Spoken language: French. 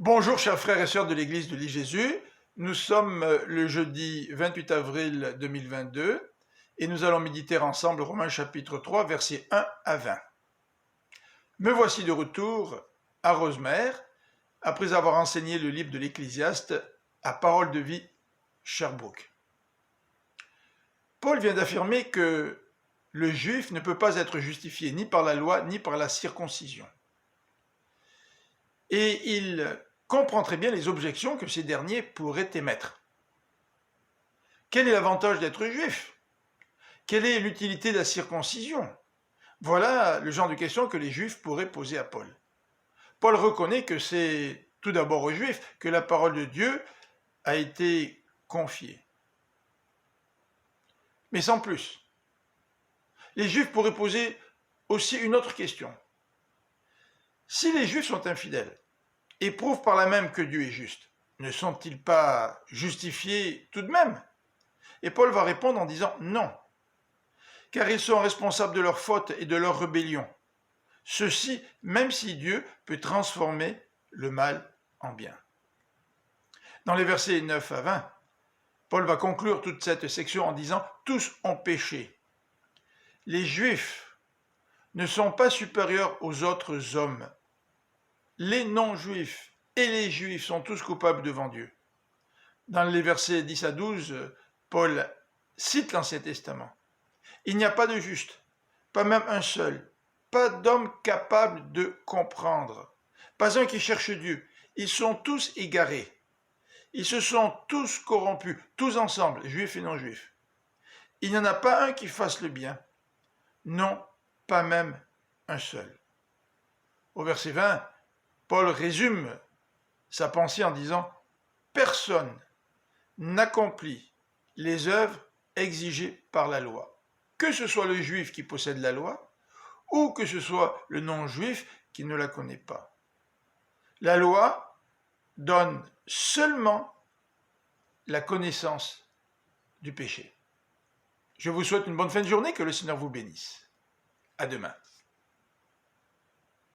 Bonjour chers frères et sœurs de l'église de l'I-Jésus, nous sommes le jeudi 28 avril 2022 et nous allons méditer ensemble Romains chapitre 3 versets 1 à 20. Me voici de retour à Rosemère après avoir enseigné le livre de l'Ecclésiaste à Parole de Vie Sherbrooke. Paul vient d'affirmer que le juif ne peut pas être justifié ni par la loi ni par la circoncision. Et il comprend très bien les objections que ces derniers pourraient émettre. Quel est l'avantage d'être juif? Quelle est l'utilité de la circoncision? Voilà le genre de questions que les juifs pourraient poser à Paul. Paul reconnaît que c'est tout d'abord aux juifs que la parole de Dieu a été confiée. Mais sans plus. Les juifs pourraient poser aussi une autre question. Si les juifs sont infidèles et prouvent par là même que Dieu est juste, ne sont-ils pas justifiés tout de même? Et Paul va répondre en disant non, car ils sont responsables de leurs fautes et de leur rébellion. Ceci, même si Dieu peut transformer le mal en bien. Dans les versets 9 à 20, Paul va conclure toute cette section en disant « Tous ont péché ». Les Juifs ne sont pas supérieurs aux autres hommes. Les non-Juifs et les Juifs sont tous coupables devant Dieu. Dans les versets 10 à 12, Paul cite l'Ancien Testament. Il n'y a pas de juste, pas même un seul, pas d'homme capable de comprendre, pas un qui cherche Dieu. Ils sont tous égarés. Ils se sont tous corrompus, tous ensemble, juifs et non-juifs. Il n'y en a pas un qui fasse le bien. Non, pas même un seul. Au verset 20, Paul résume sa pensée en disant « Personne n'accomplit les œuvres exigées par la loi, que ce soit le juif qui possède la loi ou que ce soit le non-juif qui ne la connaît pas. La loi donne seulement la connaissance du péché. » Je vous souhaite une bonne fin de journée, que le Seigneur vous bénisse. À demain.